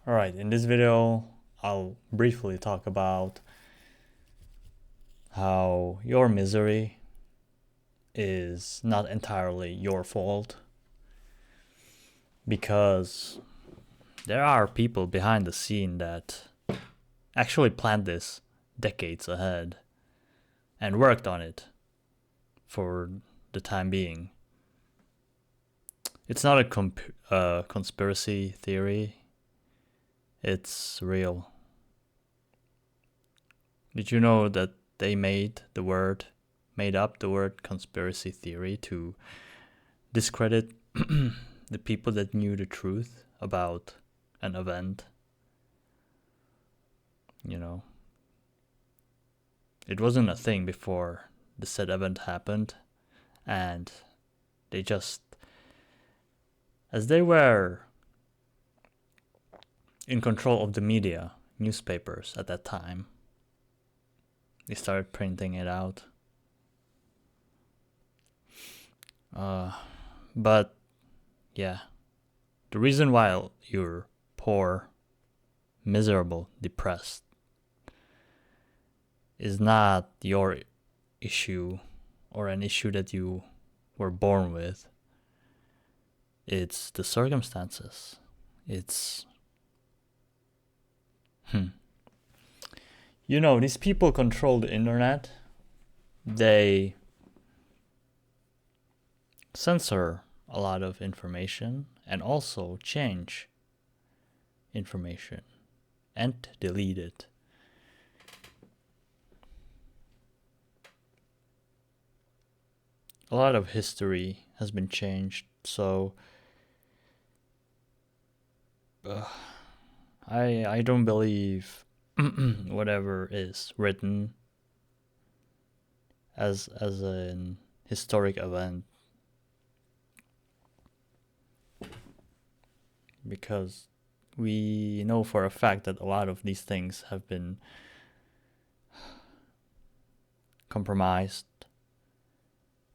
Alright, in this video, I'll briefly talk about how your misery is not entirely your fault, because there are people behind the scene that actually planned this decades ahead and worked on it for the time being. It's not a conspiracy theory, it's real. Did you know that they made up the word conspiracy theory to discredit the people that knew the truth about an event? You know, it wasn't a thing before the said event happened, and they just, as they were in control of the media, newspapers at that time, they started printing it out. But yeah, the reason why you're poor, miserable, depressed is not your issue or an issue that you were born with. It's the circumstances. It's you know, these people control the internet. They censor a lot of information and also change information and delete it. A lot of history has been changed, so I don't believe whatever is written as an historic event, because we know for a fact that a lot of these things have been compromised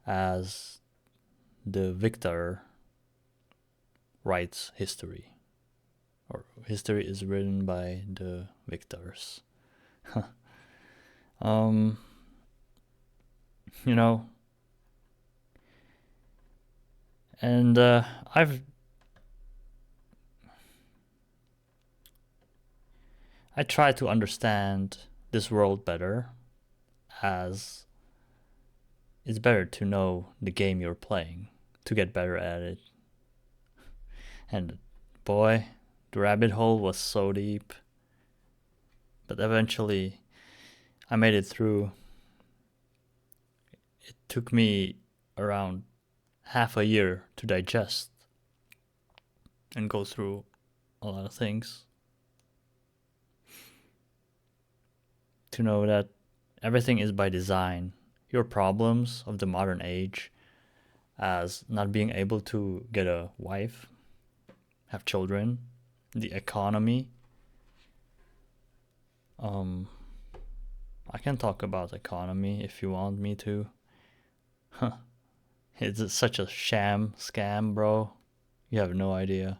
as the victor writes history, or history is written by the victors. You know, and I try to understand this world better, as it's better to know the game you're playing to get better at it. And boy, the rabbit hole was so deep, but eventually I made it through. It took me around half a year to digest and go through a lot of things, to know that everything is by design. Your problems of the modern age, as not being able to get a wife, have children, the economy. I can talk about economy if you want me to. It's such a sham scam, bro. You have no idea.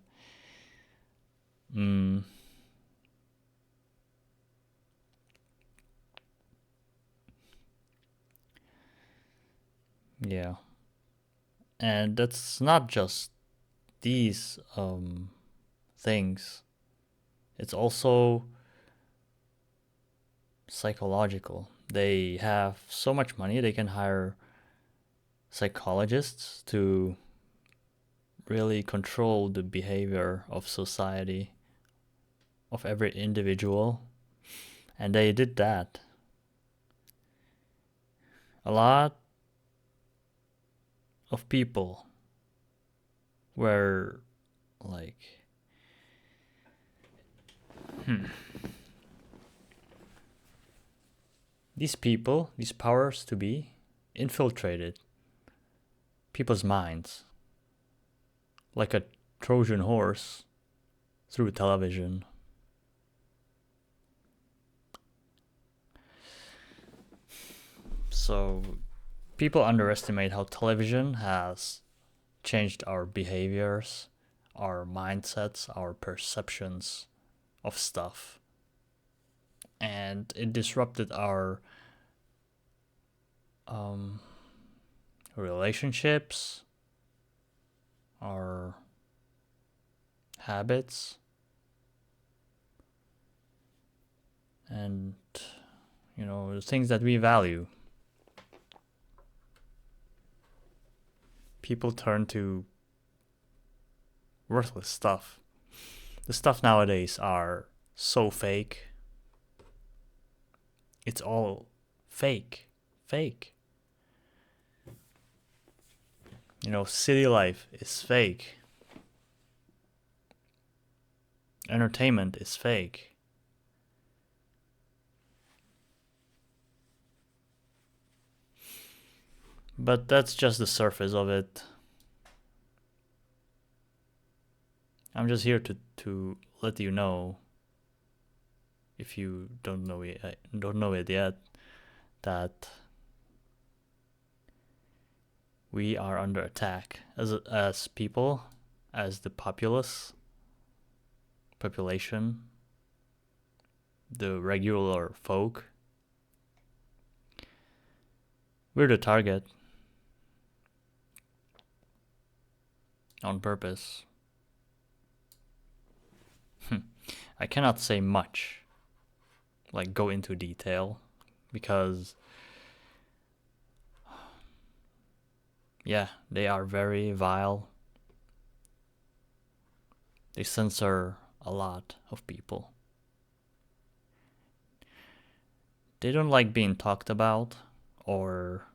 Yeah. And that's not just these things. It's also psychological. They have so much money, they can hire psychologists to really control the behavior of society, of every individual. And they did that. A lot of people were like, these people, these powers to be, infiltrated people's minds like a Trojan horse through television. So people underestimate how television has changed our behaviors, our mindsets, our perceptions of stuff, and it disrupted our relationships, our habits, and the things that we value. People turn to worthless stuff. The stuff nowadays are so fake. It's all fake. Fake. City life is fake. Entertainment is fake. But that's just the surface of it. I'm just here to let you know, if you don't know it yet, that we are under attack as people, as the population, the regular folk. We're the target. On purpose. I cannot say much, like go into detail, because they are very vile. They censor a lot of people. They don't like being talked about or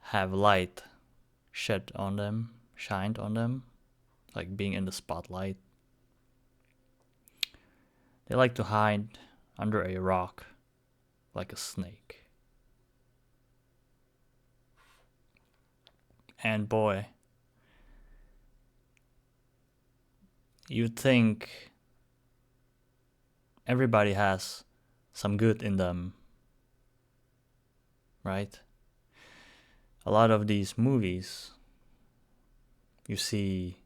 have light shined on them, like being in the spotlight. They like to hide under a rock like a snake. And boy, you'd think everybody has some good in them, right? A lot of these movies, you see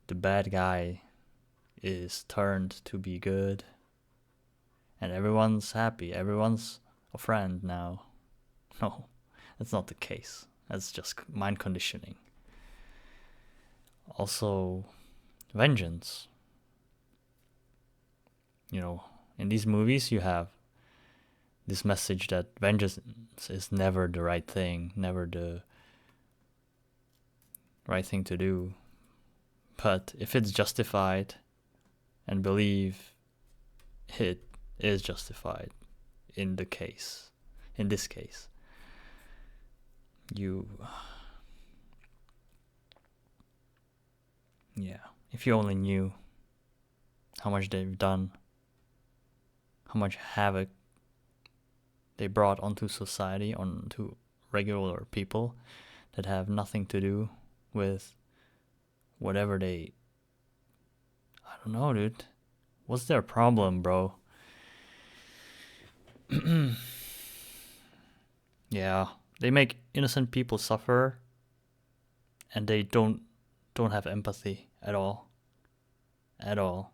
the bad guy is turned to be good, and everyone's happy, everyone's a friend now. No, that's not the case. That's just mind conditioning. Also, vengeance. In these movies you have this message that vengeance is never the right thing, never the right thing to do. But if it's justified, and believe it is justified in this case, if you only knew how much they've done, how much havoc they brought onto society, onto regular people that have nothing to do with whatever I don't know, dude. What's their problem, bro? Yeah, they make innocent people suffer, and they don't have empathy at all. At all.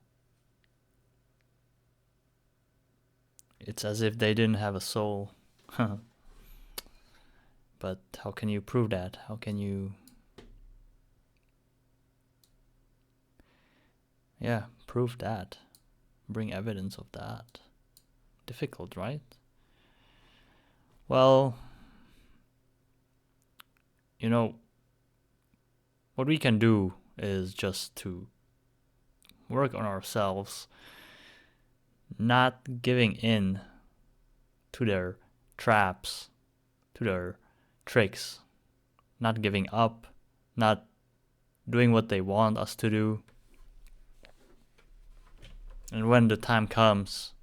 It's as if they didn't have a soul. But how can you prove that? How can you... prove that. Bring evidence of that. Difficult, right? Well, what we can do is just to work on ourselves, not giving in to their traps, to their tricks, not giving up, not doing what they want us to do. And when the time comes,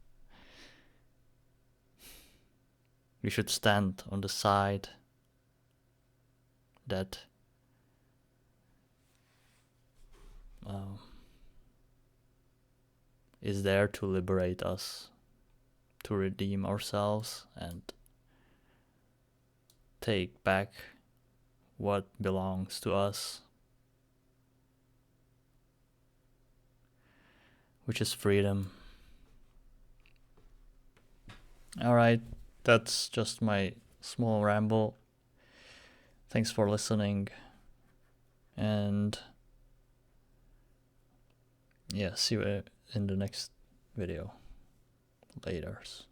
we should stand on the side that is there to liberate us, to redeem ourselves, and take back what belongs to us. which is freedom. Alright, that's just my small ramble. Thanks for listening. And yeah, see you in the next video. Laters.